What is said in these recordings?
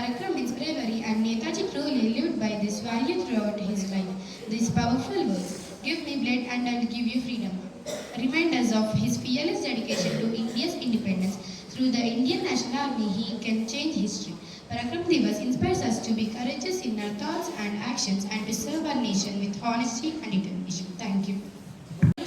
Parakram means bravery, and Netaji truly lived by this value throughout his life. These powerful words, give me blood and I will give you freedom, remind us of his fearless dedication to India's independence. Through the Indian National Army, he can change history. Parakram Divas inspires us to be courageous in our thoughts and actions and to serve our nation with honesty and determination. Thank you.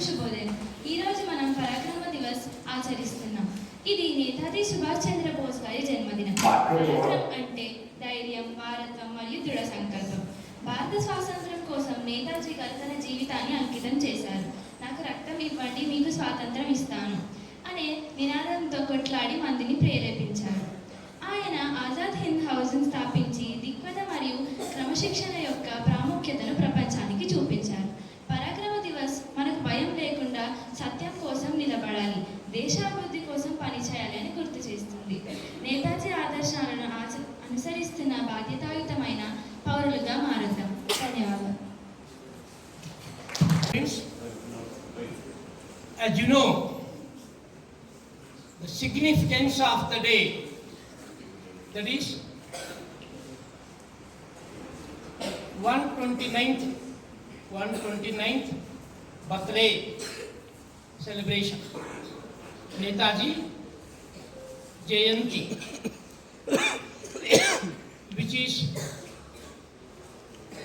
శుభోదయం. ఈరోజు మనం పరాక్రమ దివస్ ఆచరిస్తున్నాం. ఇది నేతాజీ సుభాష్ చంద్రబోస్ గారి జన్మదినం. పరాక్రమం అంటే ధైర్యం, భారత్వం మరియు దృఢ సంకల్పం. భారత స్వాతంత్ర్యం కోసం నేతాజీ గారు తన జీవితాన్ని అంకితం చేశారు. నాకు రక్తం ఇవ్వండి, మీకు స్వాతంత్రం ఇస్తాను అనే నినాదంతో కొట్లాడి మందిని ప్రేరేపించారు. ఆయన ఆజాద్ హింద్ హౌస్ను స్థాపించి దిగ్వద మరియు క్రమశిక్షణ యొక్క ప్రాముఖ్యతను ప్రపంచానికి చూపించారు. పరాక్రమ దివస్ మనకు భయం లేకుండా సత్యం కోసం నిలబడాలి, దేశాభివృద్ధి కోసం పనిచేయాలి అని గుర్తు చేస్తుంది. నేతాజీ ఆదర్శాలను అనుసరిస్తున్న బాధ్యతాయుతమైన పౌరులుగా మారుతాం. ధన్యవాదాలు. As you know, the significance of the day, that is 129th birthday celebration, Netaji Jayanti, which is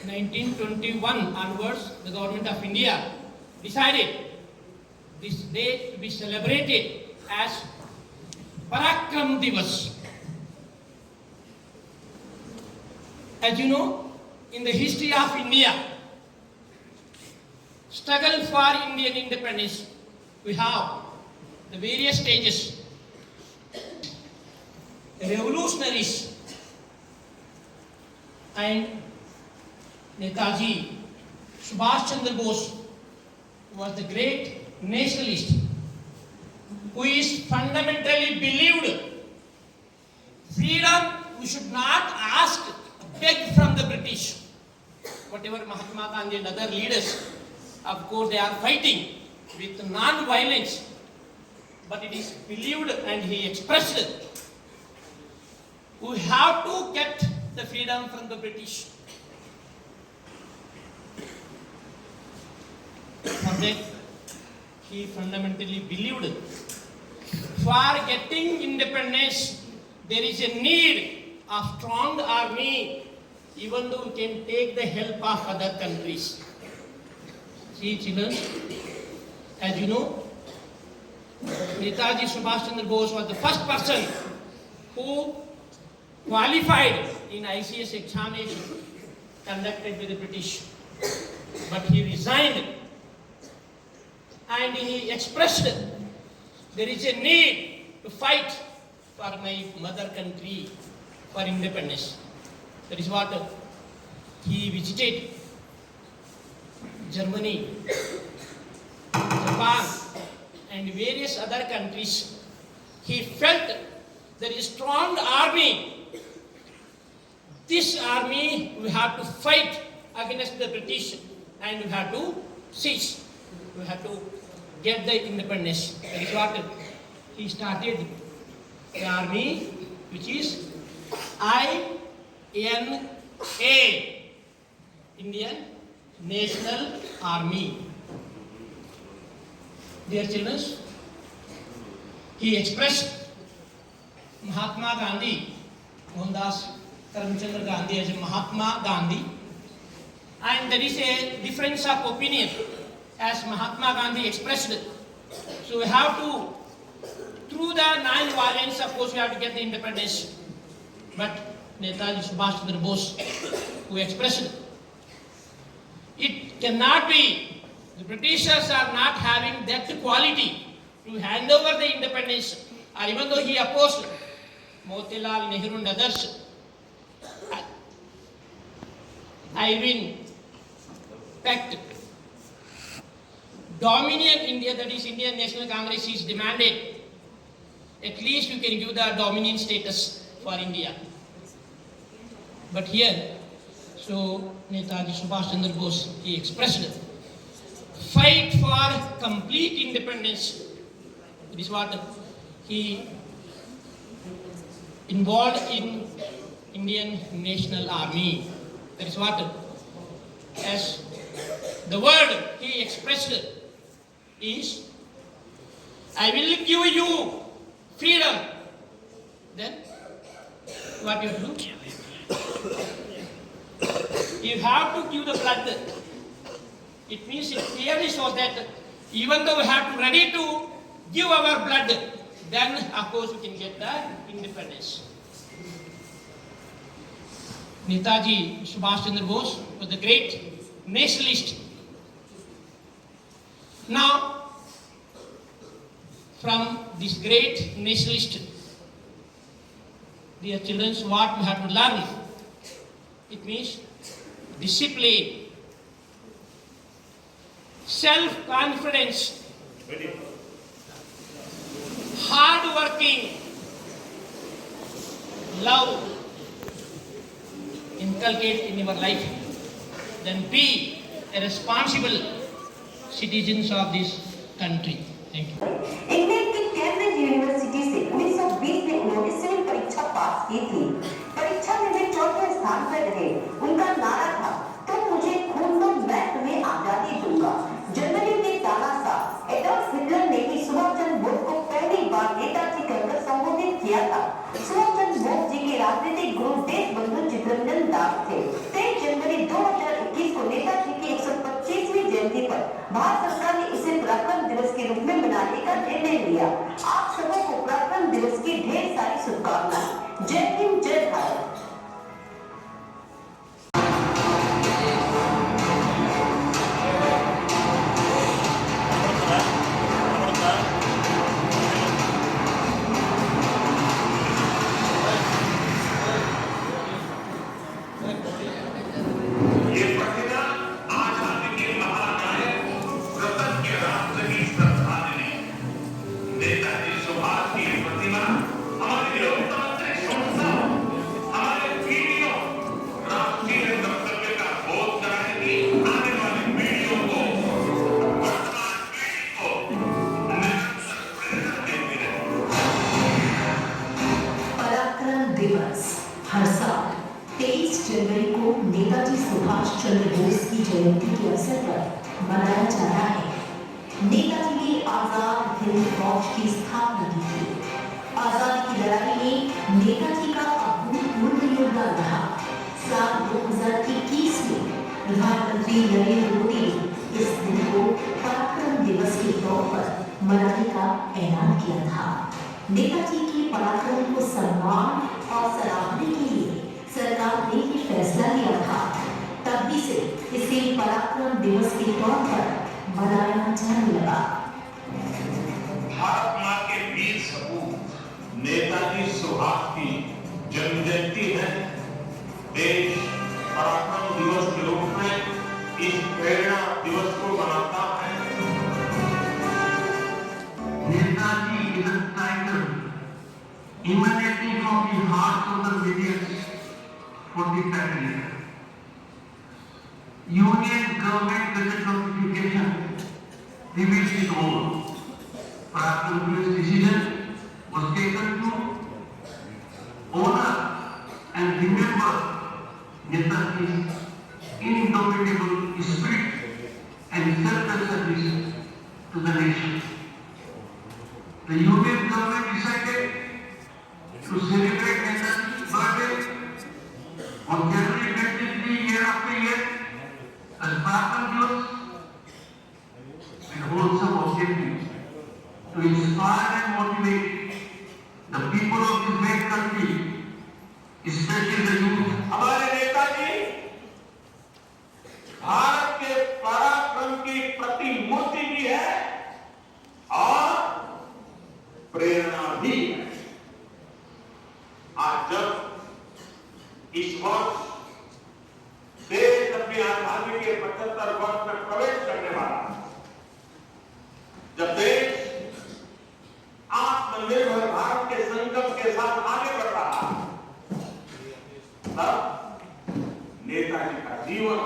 1921 onwards, the government of India decided this day to be celebrated as Parakram Divas. As you know, in the history of India, struggle for Indian independence, we have the various stages. Revolutionaries and Netaji Subhash Chandra Bose was the great nationalist who is fundamentally believed freedom we should not ask, beg from the British. Whatever Mahatma Gandhi and other leaders, of course they are fighting with non-violence, but it is believed and he expressed we have to get the freedom from the British. For that he fundamentally believed for getting independence there is a need of strong army, even though we can take the help of other countries. See children, as you know, Netaji Subhash Chandra Bose was the first person who qualified in ICS examination conducted by the British, but he resigned and he expressed there is a need to fight for my mother country for independence. That is what he visited Germany, Japan and various other countries. He felt there is strong army. This army we have to fight against the British and we have to seize. We have to get the independence. That is what he started the army, which is INA, Indian National Army. Dear children, he expressed Mahatma Gandhi, Mohandas Karamchandra Gandhi as a Mahatma Gandhi, and there is a difference of opinion as Mahatma Gandhi expressed. So we have to, through the non-violence, of course we have to get the independence. But Netaji Subhash Chandra Bose, who expressed, it cannot be, the Britishers are not having that quality to hand over the independence. Or even though he opposed Motilal Nehru and others, Irving Pact, Dominion India, that is Indian National Congress, is demanded. At least you can give the Dominion status for India. But here, so Netaji Subhash Chandra Bose, he expressed fight for complete independence. It is what he involved in Indian National Army. That is what, as the word he expressed is, I will give you freedom. Then what you have to do? You have to give the blood. It means it clearly shows that even though we have to ready to give our blood, then of course we can get the independence. Netaji Subhash Chandra Bose was the great nationalist. Now, from this great nationalist, dear children, what we have to learn? It means discipline, self-confidence, hard working, love, inculcate in your life, then be a responsible citizens of this country. Thank you. England की Cambridge university से 1920 में उन्होंने civil परीक्षा पास की थी। परीक्षा में वे चौथे स्थान पर रहे। उनका नारा था, तुम मुझे खून दो, मैं तुम्हें आजादी दूंगा। जर्मनी के तानाशाह एडॉल्फ हिटलर ने भी सुभाष चंद्र बोस को पहली बार नेताजी कहकर संबोधित किया था। सुभाष चंद्र बोस जी के राजनीतिक गुरु देशबंधु चित्तरंजन दास थे। 23 जनवरी 2021 को नेताजी की 125वीं जयंती पर भारत सरकार ने इसे पराक्रम दिवस के रूप में मनाने का निर्णय लिया। आप सबों को पराक्रम दिवस की ढेर सारी शुभकामनाएं। जय हिंद, जय भारत। हर साल 23 जनवरी को नेताजी सुभाष चंद्र बोस की जयंती के अवसर पर मनाया जा रहा है। नेताजी ने आजाद हिंद फौज की स्थापना की थी। आजादी की लड़ाई में नेताजी का अभूतपूर्व योगदान रहा। साल 2021 में प्रधानमंत्री नरेंद्र मोदी ने इस दिन को पराक्रम दिवस के तौर पर मनाने का ऐलान किया था। नेताजी के पराक्रम को सम्मान और सराहने के लिए सरकार ने ये फैसला लिया था। तभी से इसे पराक्रम दिवस के तौर पर मनाया जाने लगा। भारत मां के वीर सपूत नेताजी सुभाष की जन्म जयंती है। देश पराक्रम दिवस के रूप में इस प्रेरणा दिवस को मनाता है। Netaji is a title emanating from the hearts of the millions for the family. Union government budget notification reveals the goal. This decision was taken to honor and remember Netaji's indomitable spirit and selfless service to the nation. The Union government decided to celebrate Netaji's birthday on January 23 year after year as Parakrama દિવસ, and wholesome objective to inspire and motivate the people of this great country, especially the youth. हमारे नेताजी भारत के पराक्रम की प्रतिमूर्ति भी है और प्रेरणा भी है। आज जब इस वर्ष देश अपनी आजादी के 75 वर्ष में प्रवेश करने वाला, जब देश आत्मनिर्भर भारत के संकल्प के साथ आगे बढ़ रहा है, तब नेताजी का जीवन,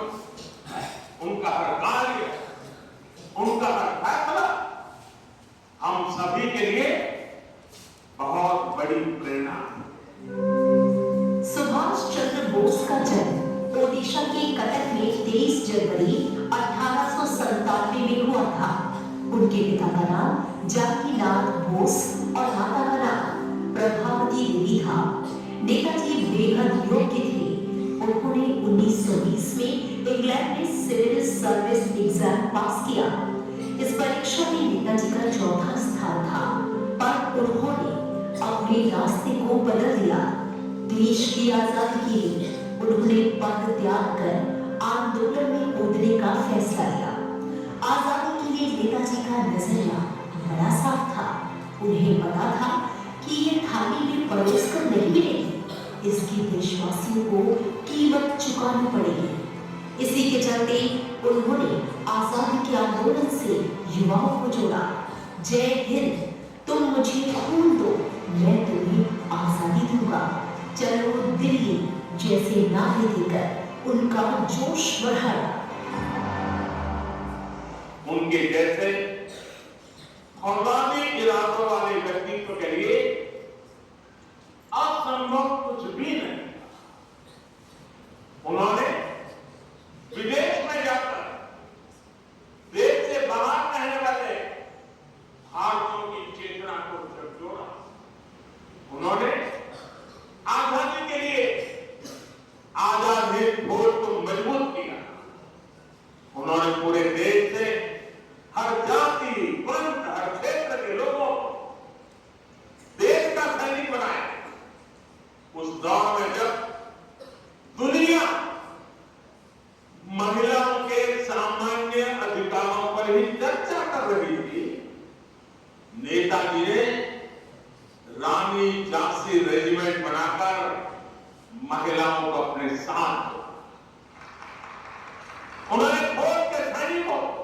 उनका हर कार्य, उनका हर फैसला हम सभी के लिए बहुत बड़ी प्रेरणा है। सुभाष 23 जनवरी 1897 में हुआ था। उनके पिता का नाम जानकीनाथ बोस और माता का नाम प्रभावती देवी था। नेताजी बेहद योग्य थे। उन्होंने 1920 में इंग्लैंड में सिविल सर्विस एग्जाम पास किया। इस परीक्षा में नेताजी का चौथा स्थान था, पर उन्होंने अपने रास्ते को बदल दिया। देश की आजादी के लिए उन्होंने पद त्याग कर आंदोलन में कूदने का फैसला लिया। आजादी के लिए नेताजी का नजरिया बड़ा साफ था। उन्हें पता था कि ये थाली में परोस कर नहीं मिलेगी, इसकी देशवासियों को कीमत चुकानी पड़ेगी। इसी के चलते उन्होंने आजादी के आंदोलन से युवाओं को जोड़ा। जय हिंद, तुम मुझे खून दो, मैं तुम्हें आजादी दूंगा, चलो दिल्ली जैसे नारे देकर उनका जोश बढ़ाया। उनके जैसे फौलादी इरादों वाले व्यक्तित्व के लिए असंभव कुछ भी नहीं। उन्होंने विदेश में जाकर देश से बाहर रहने वाले भारतीयों की चेतना को जब जोड़ा, उन्होंने आजादी के लिए आजाद हिंद फौज को मजबूत किया। उन्होंने पूरे देश से हर जाति, पंथ, हर क्षेत्र के लोगों को देश का सैनिक बनाया। उस दौर में जब दुनिया महिलाओं के सामान्य अधिकारों पर ही चर्चा कर रही थी, नेताजी ने रानी झांसी रेजिमेंट बनाकर महिलाओं को अपने साथ जोड़ा। उन्होंने फौज के सैनिकों को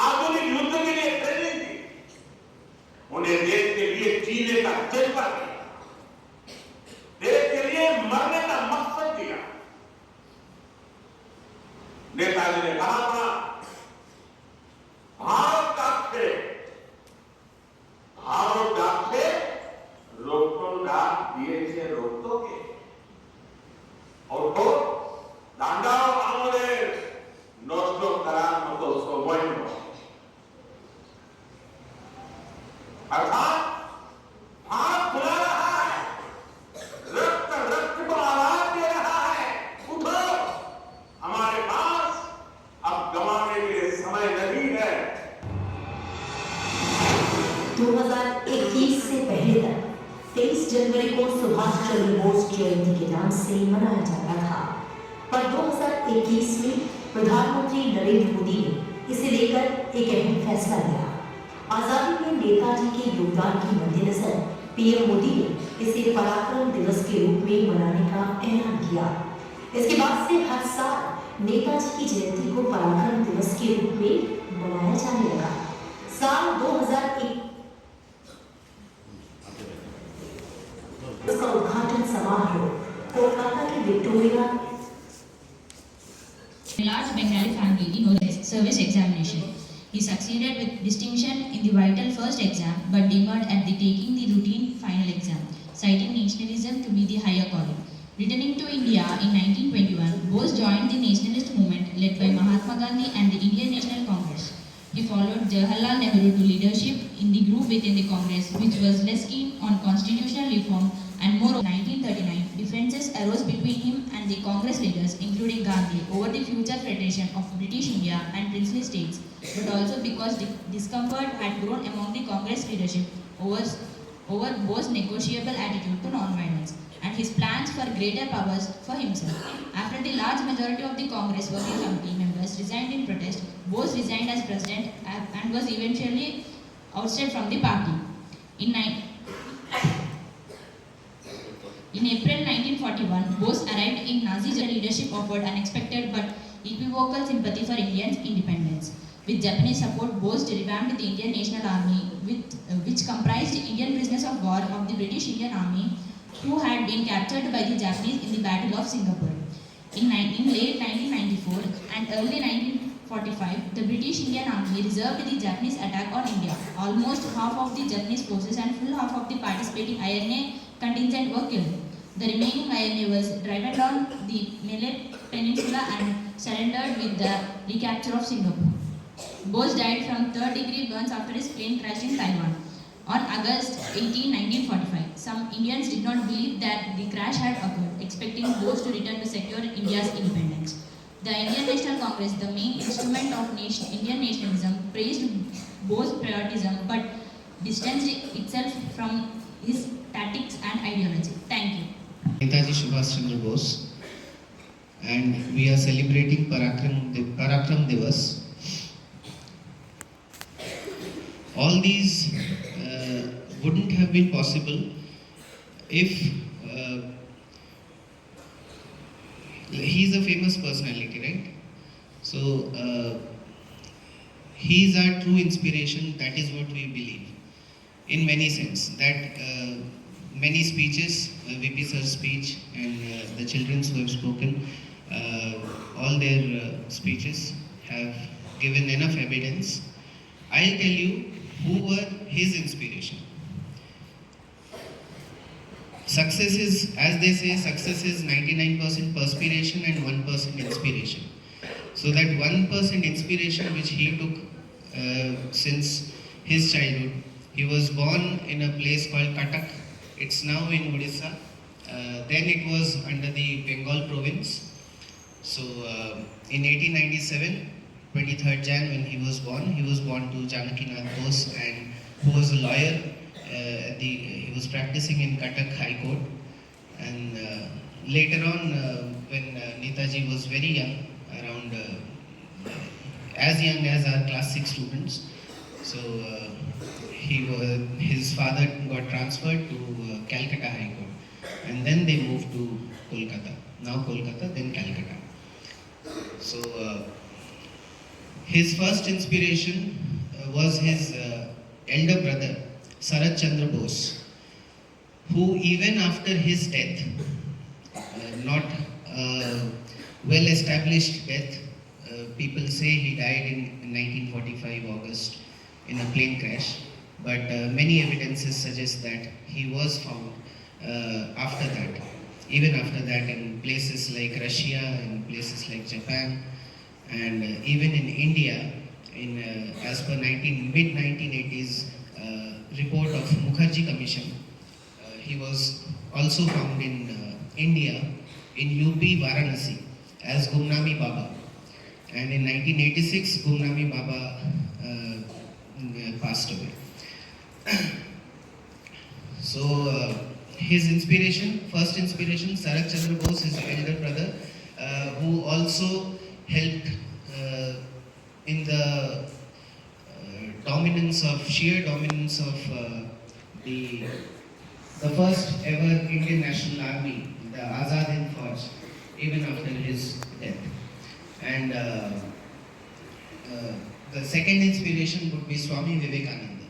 आधुनिक युद्ध के लिए ट्रेनिंग दी, उन्हें देश के लिए जीने का जज्बा दिया, देश के लिए मरने का मकसद दिया। नेताजी ने कहा था, भारत का अक्षय, भारत का अक्षय रोकटो डाक दिए से रोकटो के और तो दांडाओ आमोदे नोस्टो करार मतो सोबोइनो। अर्थात भारत खुला रहा है, रक्त रक्त को आवाज दे रहा है, उठो, हमारे पास अब गंवाने के लिए समय नहीं है। 2021 से पहले तक 23 जनवरी को सुभाष चंद्र बोस जयंती के नाम से मनाया जाता था, पर 2021 में प्रधानमंत्री नरेंद्र मोदी ने इसे लेकर एक अहम फैसला लिया। आजादी में नेताजी के योगदान के मद्देनजर पीएम मोदी ने इसे पराक्रम दिवस के रूप में मनाने का ऐलान किया। इसके बाद से हर साल नेताजी की जयंती को पराक्रम दिवस के रूप में मनाया जाने लगा। साल 2001 उसका उद्घाटन समारोह कोलकाता के Victoria. A large Bengali family in OS service examination. He succeeded with distinction in the vital first exam but demurred at the taking the routine final exam, citing nationalism to be the higher calling. Returning to India in 1921, Bose joined the nationalist movement led by Mahatma Gandhi and the Indian National Congress. He followed Jawaharlal Nehru to leadership in the group within the Congress, which was less keen on constitutional reform, and more. 1939, differences arose between him and the Congress leaders, including Gandhi, over the future federation of British India and princely states, but also because discomfort had grown among the Congress leadership over Bose's negotiable attitude to non-violence and his plans for greater powers for himself. After the large majority of the Congress Working Committee members resigned in protest, Bose resigned as president and was eventually ousted from the party. In April 1941, Bose arrived in Nazi Germany. Leadership offered unexpected but equivocal sympathy for Indian independence. With Japanese support, Bose revamped the Indian National Army, which comprised Indian prisoners of war of the British Indian Army who had been captured by the Japanese in the Battle of Singapore. In late 1994 and early 1945, the British Indian Army reserved the Japanese attack on India. Almost half of the Japanese forces and full half of the participating INA contingent were killed. The remaining INA was driven down the Malay Peninsula and surrendered with the recapture of Singapore. Bose died from third-degree burns after his plane crashed in Taiwan on August 18, 1945. Some Indians did not believe that the crash had occurred, expecting Bose to return to secure India's independence. The Indian National Congress, the main instrument of Indian nationalism, praised Bose's patriotism but distanced itself from his tactics and ideology. Thank you. Netaji Subhash Chandra Bose, and we are celebrating Parakram Divas. All these wouldn't have been possible if he's a famous personality, right? So he's our true inspiration. That is what we believe in many sense. That many speeches, VP sir's speech and the children's who have spoken, all their speeches have given enough evidence. I'll tell you who were his inspiration. Success is, as they say, success is 99% perspiration and 1% inspiration. So that 1% inspiration which he took since his childhood, he was born in a place called Cuttack. It's now in Odisha. Then it was under the Bengal province. So in 1897, 23rd Jan, when he was born to Janakinath Bose, and who was a lawyer. He was practicing in Cuttack High Court. And later on, when Netaji was very young, around as young as our class 6 students, so his father got transferred to Calcutta High Court, and then they moved to Kolkata. Now Kolkata, then Calcutta. So his first inspiration was his elder brother, Sarat Chandra Bose, who even after his death, not well-established death, people say he died in 1945 August in a plane crash, but many evidences suggest that he was found after that, even after that, in places like Russia, in places like Japan, and even in India, in as per mid-1980s report of Mukherjee Commission, he was also found in India, in UP Varanasi, as Gumnami Baba. And in 1986, Gumnami Baba passed away. So his inspiration, first inspiration, Sarat Chandra Bose, his elder brother, who also helped in the sheer dominance of the first ever Indian National Army, the Azad Hind Fauj, even after his death. And the second inspiration would be Swami Vivekananda.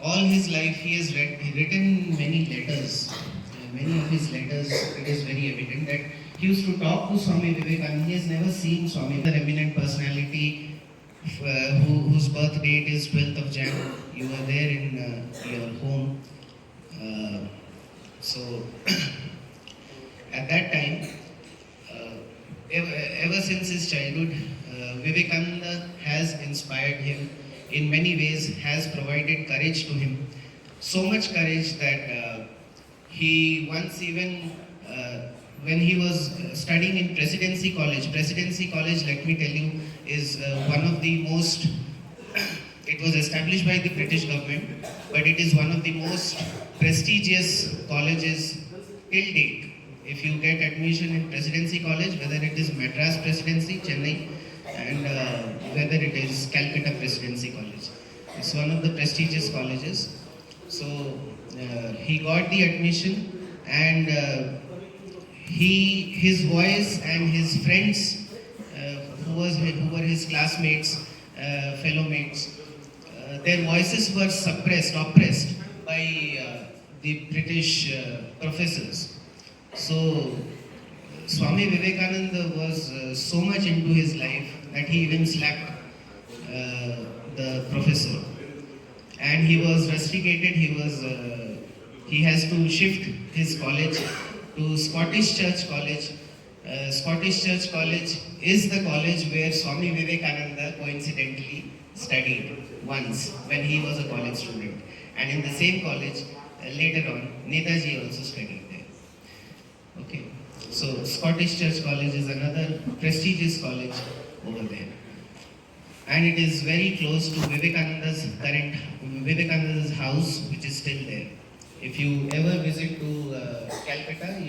All his life he has written many letters. Many of his letters, it is very evident that he used to talk to Swami Vivekananda. He has never seen Swami, the eminent personality whose birth date is 12th of Jan. You were there in your home. So at that time, ever since his childhood, Vivekananda has inspired him in many ways, has provided courage to him. So much courage that he once even, when he was studying in Presidency College, let me tell you, is one of the most, it was established by the British government, but it is one of the most prestigious colleges till date. If you get admission in Presidency College, whether it is Madras Presidency, Chennai, and whether it is Calcutta Presidency College, it's one of the prestigious colleges. So he got the admission, and his voice and his friends who were his classmates, fellow mates, their voices were oppressed by the British professors. So Swami Vivekananda was so much into his life that he even slapped the professor, and he was rusticated. He has to shift his college to Scottish Church College, Scottish Church College is the college where Swami Vivekananda coincidentally studied once when he was a college student. And in the same college, later on, Netaji also studied there. Okay, so Scottish Church College is another prestigious college over there. And it is very close to Vivekananda's house, which is still there. If you ever visit to Calcutta,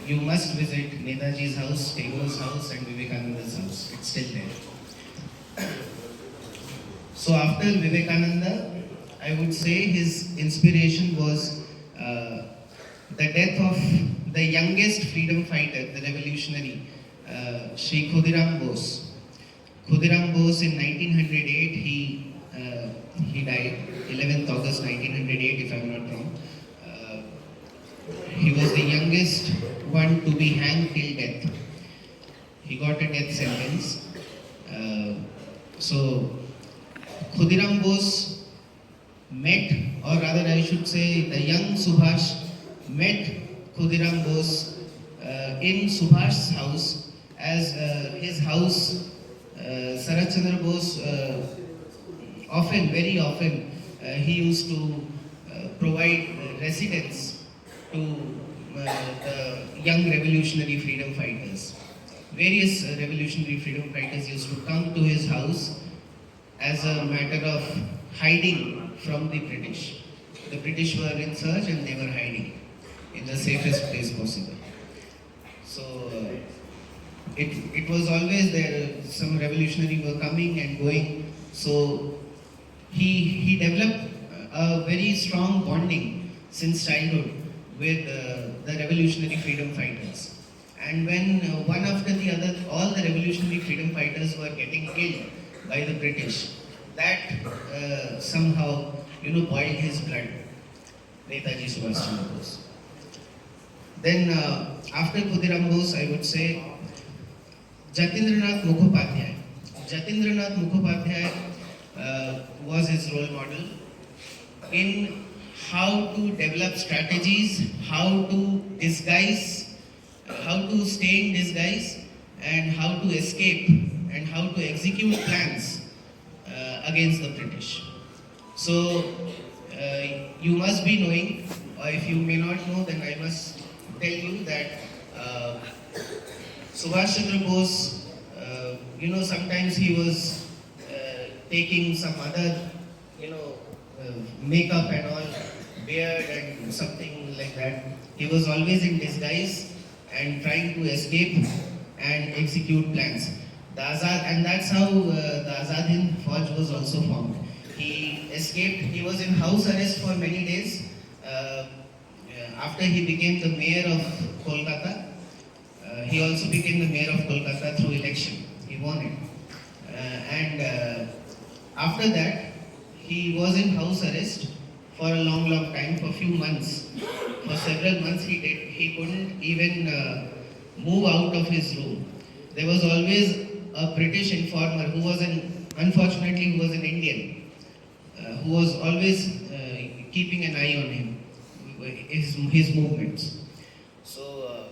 you must visit Netaji's house, Tagore's house, and Vivekananda's house. It's still there. So after Vivekananda, I would say his inspiration was the death of the youngest freedom fighter, the revolutionary, Sri Khudiram Bose. Khudiram Bose in 1908, he died, 11th August 1908, if I'm not wrong. He was the youngest one to be hanged till death. He got a death sentence. So Khudiram Bose met, or rather I should say the young Subhash met Khudiram Bose in Subhash's house, as his house, Sarath Chandra Bose very often, he used to provide residence to the young revolutionary freedom fighters. Various revolutionary freedom fighters used to come to his house as a matter of hiding from the British. The British were in search and they were hiding in the safest place possible. So it was always there, some revolutionary were coming and going. So he developed a very strong bonding since childhood with the revolutionary freedom fighters. And when one after the other, all the revolutionary freedom fighters were getting killed by the British, that somehow, boiled his blood, Netaji Subhash Chandra Bose. Then after Khudiram Bose, I would say Jatindranath Mukhopadhyay. Jatindranath Mukhopadhyay was his role model in how to develop strategies, how to disguise, how to stay in disguise, and how to escape, and how to execute plans against the British. So you must be knowing, or if you may not know, then I must tell you that Subhash Chandra Bose, sometimes he was taking some other, makeup and all, beard and something like that. He was always in disguise and trying to escape and execute plans. And that's how the Azad Hind Fauj was also formed. He escaped, he was in house arrest for many days after he became the mayor of Kolkata. He also became the mayor of Kolkata through election. He won it. And after that, he was in house arrest for a long time, for a few months. For several months he couldn't even move out of his room. There was always a British informer who was unfortunately who was an Indian, who was always keeping an eye on him, his movements. So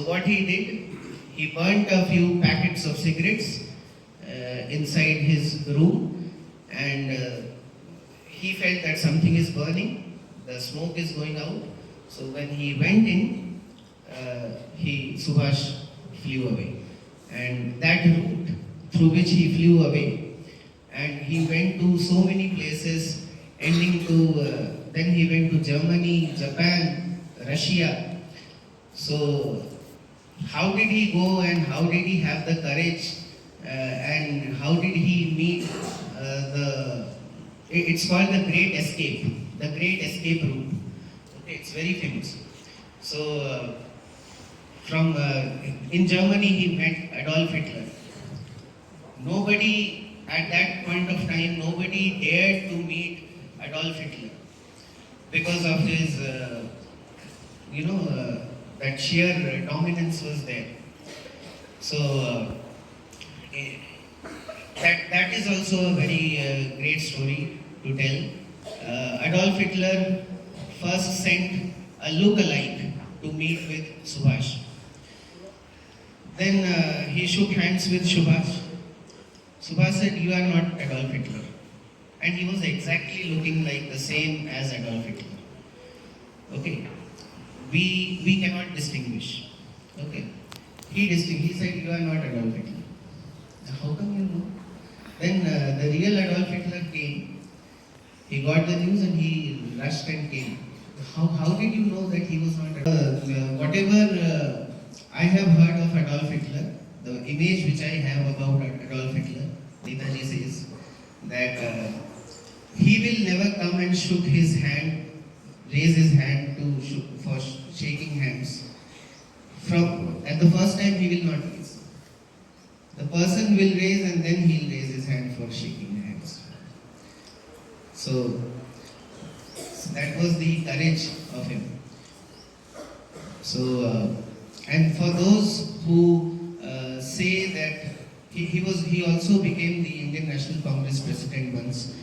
what he did, he burnt a few packets of cigarettes inside his room, and he felt that something is burning, the smoke is going out. So when he went in, Subhash flew away. And that route through which he flew away, and he went to so many places, ending to, then he went to Germany, Japan, Russia. So how did he go, and how did he have the courage, and how did he meet it's called the Great Escape route. Okay, it's very famous. So in Germany he met Adolf Hitler. Nobody at that point of time, nobody dared to meet Adolf Hitler because of his, that sheer dominance was there. So that is also a very great story to tell. Adolf Hitler first sent a look-alike to to meet with Subhash. Then he shook hands with Subhash. Subhash said, "You are not Adolf Hitler." And he was exactly looking like the same as Adolf Hitler. Okay. We cannot distinguish. Okay. He said, "You are not Adolf Hitler." How come you know? Then the real Adolf Hitler came. He got the news and he rushed and came. How did you know that he was not whatever I have heard of Adolf Hitler, the image which I have about Adolf Hitler, Netaji says that he will never come and shook his hand, raise his hand for shaking hands. At the first time he will not raise. The person will raise and then he'll raise his hand for shaking hands. So that was the courage of him. So and for those who say that he also became the Indian National Congress president once.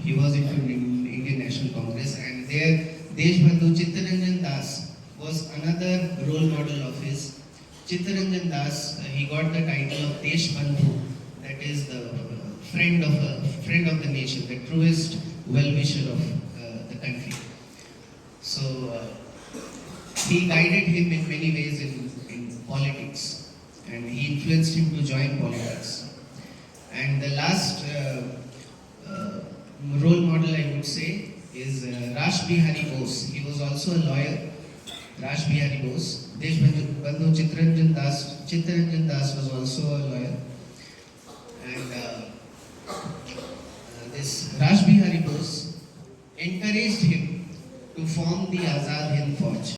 He was into Indian National Congress, and there Deshbandhu Chittaranjan Das was another role model of his. Chittaranjan Das, he got the title of Deshbandhu, that is the friend of the nation, the truest well-wisher of the country. So he guided him in many ways in politics, and he influenced him to join politics. And the last role model I would say is Rash Bihari Bose. He was also a lawyer. Rash Bihari Bose. Deshbandhu Chittaranjan Das was also a lawyer. And this Rash Bihari Bose encouraged him to form the Azad Hind Fauj.